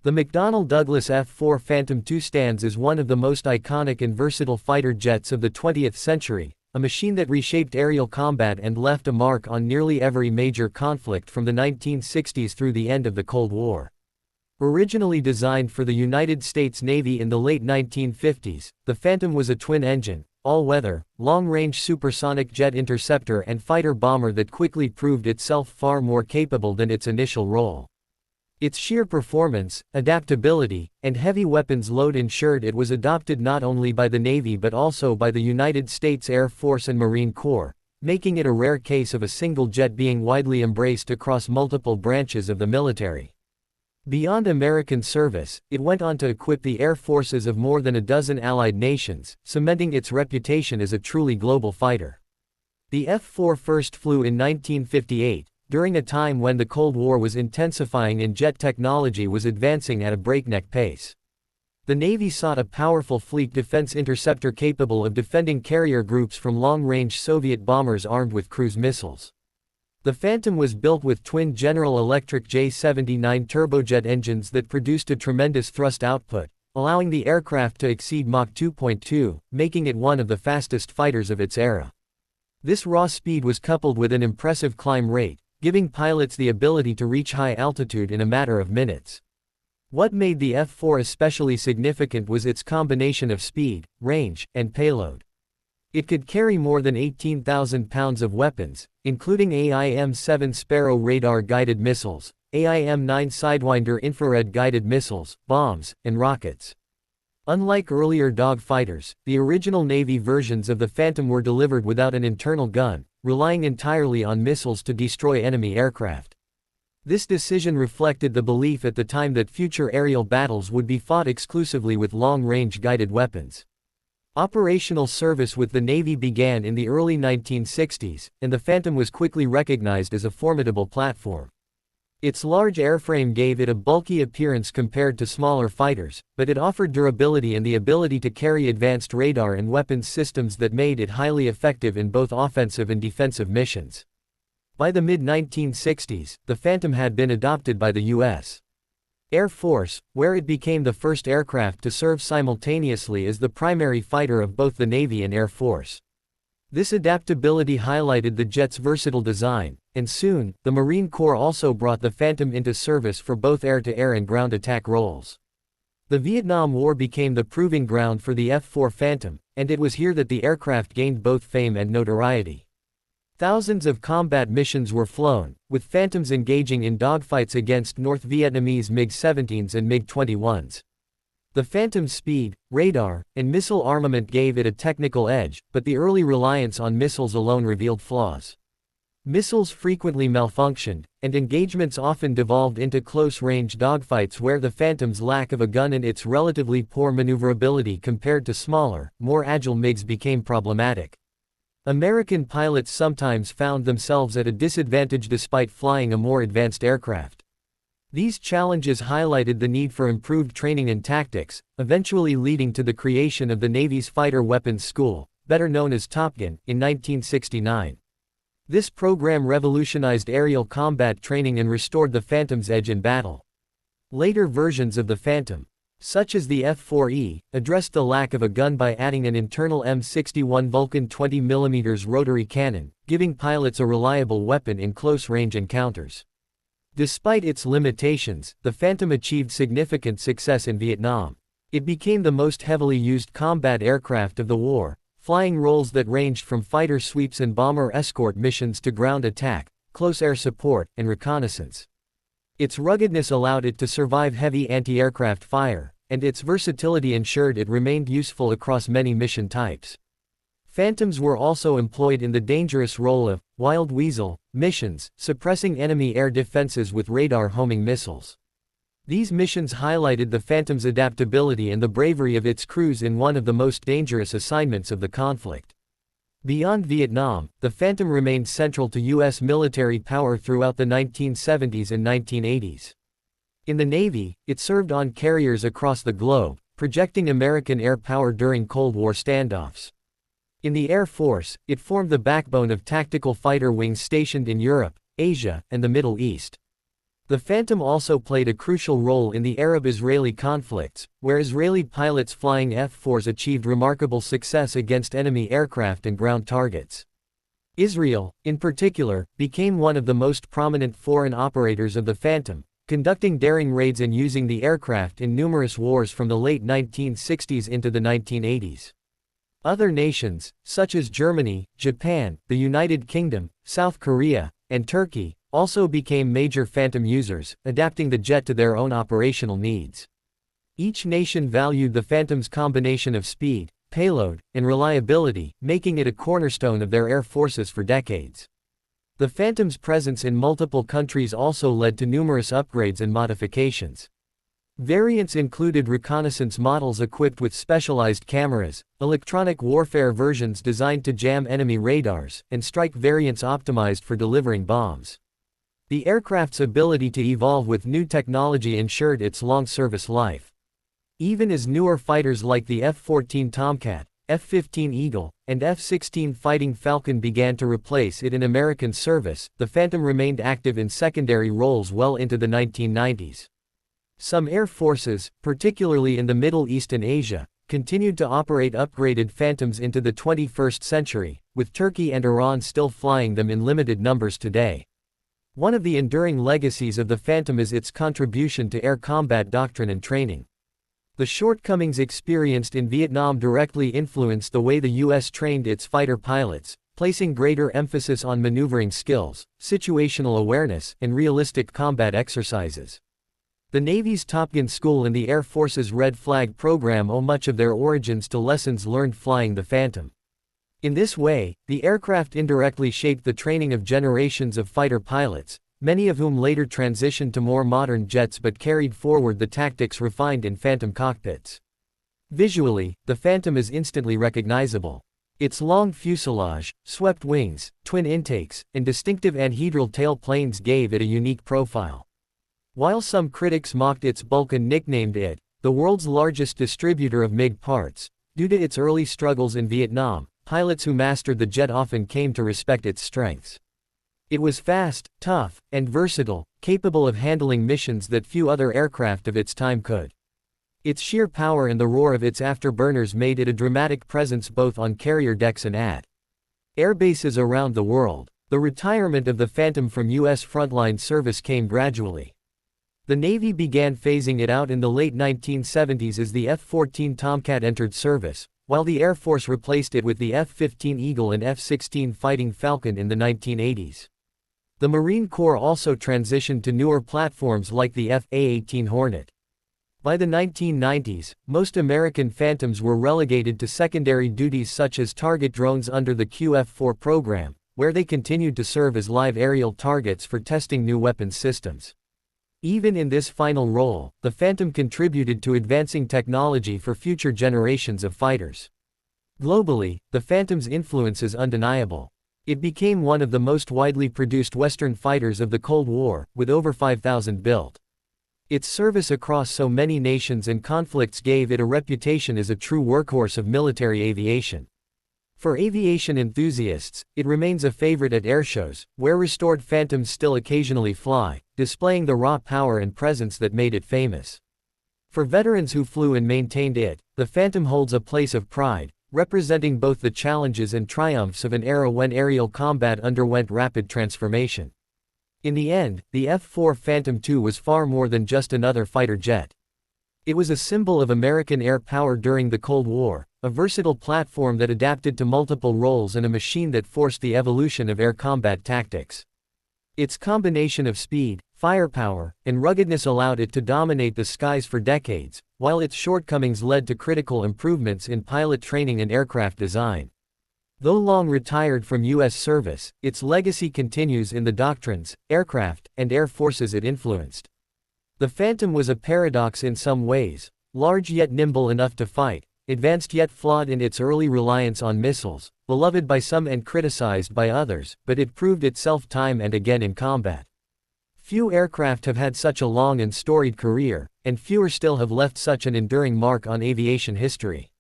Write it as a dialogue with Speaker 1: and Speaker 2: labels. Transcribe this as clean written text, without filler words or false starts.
Speaker 1: The McDonnell Douglas F-4 Phantom II stands as one of the most iconic and versatile fighter jets of the 20th century, a machine that reshaped aerial combat and left a mark on nearly every major conflict from the 1960s through the end of the Cold War. Originally designed for the United States Navy in the late 1950s, the Phantom was a twin-engine, all-weather, long-range supersonic jet interceptor and fighter-bomber that quickly proved itself far more capable than its initial role. Its sheer performance, adaptability, and heavy weapons load ensured it was adopted not only by the Navy but also by the United States Air Force and Marine Corps, making it a rare case of a single jet being widely embraced across multiple branches of the military. Beyond American service, it went on to equip the air forces of more than a dozen allied nations, cementing its reputation as a truly global fighter. The F-4 first flew in 1958, during a time when the Cold War was intensifying and jet technology was advancing at a breakneck pace. The Navy sought a powerful fleet defense interceptor capable of defending carrier groups from long-range Soviet bombers armed with cruise missiles. The Phantom was built with twin General Electric J79 turbojet engines that produced a tremendous thrust output, allowing the aircraft to exceed Mach 2.2, making it one of the fastest fighters of its era. This raw speed was coupled with an impressive climb rate, giving pilots the ability to reach high altitude in a matter of minutes. What made the F-4 especially significant was its combination of speed, range, and payload. It could carry more than 18,000 pounds of weapons, including AIM-7 Sparrow radar-guided missiles, AIM-9 Sidewinder infrared-guided missiles, bombs, and rockets. Unlike earlier dogfighters, the original Navy versions of the Phantom were delivered without an internal gun, relying entirely on missiles to destroy enemy aircraft. This decision reflected the belief at the time that future aerial battles would be fought exclusively with long-range guided weapons. Operational service with the Navy began in the early 1960s, and the Phantom was quickly recognized as a formidable platform. Its large airframe gave it a bulky appearance compared to smaller fighters, but it offered durability and the ability to carry advanced radar and weapons systems that made it highly effective in both offensive and defensive missions. By the mid-1960s, the Phantom had been adopted by the U.S. Air Force, where it became the first aircraft to serve simultaneously as the primary fighter of both the Navy and Air Force. This adaptability highlighted the jet's versatile design, and soon, the Marine Corps also brought the Phantom into service for both air-to-air and ground attack roles. The Vietnam War became the proving ground for the F-4 Phantom, and it was here that the aircraft gained both fame and notoriety. Thousands of combat missions were flown, with Phantoms engaging in dogfights against North Vietnamese MiG-17s and MiG-21s. The Phantom's speed, radar, and missile armament gave it a technical edge, but the early reliance on missiles alone revealed flaws. Missiles frequently malfunctioned, and engagements often devolved into close-range dogfights where the Phantom's lack of a gun and its relatively poor maneuverability compared to smaller, more agile MiGs became problematic. American pilots sometimes found themselves at a disadvantage despite flying a more advanced aircraft. These challenges highlighted the need for improved training and tactics, eventually leading to the creation of the Navy's Fighter Weapons School, better known as TOPGUN, in 1969. This program revolutionized aerial combat training and restored the Phantom's edge in battle. Later versions of the Phantom, such as the F-4E, addressed the lack of a gun by adding an internal M61 Vulcan 20mm rotary cannon, giving pilots a reliable weapon in close-range encounters. Despite its limitations, the Phantom achieved significant success in Vietnam. It became the most heavily used combat aircraft of the war, flying roles that ranged from fighter sweeps and bomber escort missions to ground attack, close air support, and reconnaissance. Its ruggedness allowed it to survive heavy anti-aircraft fire, and its versatility ensured it remained useful across many mission types. Phantoms were also employed in the dangerous role of wild weasel missions, suppressing enemy air defenses with radar homing missiles. These missions highlighted the Phantom's adaptability and the bravery of its crews in one of the most dangerous assignments of the conflict. Beyond Vietnam, the Phantom remained central to U.S. military power throughout the 1970s and 1980s. In the Navy, it served on carriers across the globe, projecting American air power during Cold War standoffs. In the Air Force, it formed the backbone of tactical fighter wings stationed in Europe, Asia, and the Middle East. The Phantom also played a crucial role in the Arab-Israeli conflicts, where Israeli pilots flying F-4s achieved remarkable success against enemy aircraft and ground targets. Israel, in particular, became one of the most prominent foreign operators of the Phantom, conducting daring raids and using the aircraft in numerous wars from the late 1960s into the 1980s. Other nations, such as Germany, Japan, the United Kingdom, South Korea, and Turkey, also became major Phantom users, adapting the jet to their own operational needs. Each nation valued the Phantom's combination of speed, payload, and reliability, making it a cornerstone of their air forces for decades. The Phantom's presence in multiple countries also led to numerous upgrades and modifications. Variants included reconnaissance models equipped with specialized cameras, electronic warfare versions designed to jam enemy radars, and strike variants optimized for delivering bombs. The aircraft's ability to evolve with new technology ensured its long service life. Even as newer fighters like the F-14 Tomcat, F-15 Eagle, and F-16 Fighting Falcon began to replace it in American service, the Phantom remained active in secondary roles well into the 1990s. Some air forces, particularly in the Middle East and Asia, continued to operate upgraded Phantoms into the 21st century, with Turkey and Iran still flying them in limited numbers today. One of the enduring legacies of the Phantom is its contribution to air combat doctrine and training. The shortcomings experienced in Vietnam directly influenced the way the U.S. trained its fighter pilots, placing greater emphasis on maneuvering skills, situational awareness, and realistic combat exercises. The Navy's TOPGUN school and the Air Force's Red Flag program owe much of their origins to lessons learned flying the Phantom. In this way, the aircraft indirectly shaped the training of generations of fighter pilots, many of whom later transitioned to more modern jets but carried forward the tactics refined in Phantom cockpits. Visually, the Phantom is instantly recognizable. Its long fuselage, swept wings, twin intakes, and distinctive anhedral tail planes gave it a unique profile. While some critics mocked its bulk and nicknamed it the world's largest distributor of MiG parts, due to its early struggles in Vietnam, pilots who mastered the jet often came to respect its strengths. It was fast, tough, and versatile, capable of handling missions that few other aircraft of its time could. Its sheer power and the roar of its afterburners made it a dramatic presence both on carrier decks and at airbases around the world. The retirement of the Phantom from U.S. frontline service came gradually. The Navy began phasing it out in the late 1970s as the F-14 Tomcat entered service, while the Air Force replaced it with the F-15 Eagle and F-16 Fighting Falcon in the 1980s. The Marine Corps also transitioned to newer platforms like the F/A-18 Hornet. By the 1990s, most American Phantoms were relegated to secondary duties such as target drones under the F-4 program, where they continued to serve as live aerial targets for testing new weapons systems. Even in this final role, the Phantom contributed to advancing technology for future generations of fighters. Globally, the Phantom's influence is undeniable. It became one of the most widely produced Western fighters of the Cold War, with over 5,000 built. Its service across so many nations and conflicts gave it a reputation as a true workhorse of military aviation. For aviation enthusiasts, it remains a favorite at airshows, where restored Phantoms still occasionally fly, displaying the raw power and presence that made it famous. For veterans who flew and maintained it, the Phantom holds a place of pride, representing both the challenges and triumphs of an era when aerial combat underwent rapid transformation. In the end, the F-4 Phantom II was far more than just another fighter jet. It was a symbol of American air power during the Cold War, a versatile platform that adapted to multiple roles and a machine that forced the evolution of air combat tactics. Its combination of speed, firepower, and ruggedness allowed it to dominate the skies for decades, while its shortcomings led to critical improvements in pilot training and aircraft design. Though long retired from U.S. service, its legacy continues in the doctrines, aircraft, and air forces it influenced. The Phantom was a paradox in some ways: large yet nimble enough to fight, advanced yet flawed in its early reliance on missiles, beloved by some and criticized by others, but it proved itself time and again in combat. Few aircraft have had such a long and storied career, and fewer still have left such an enduring mark on aviation history.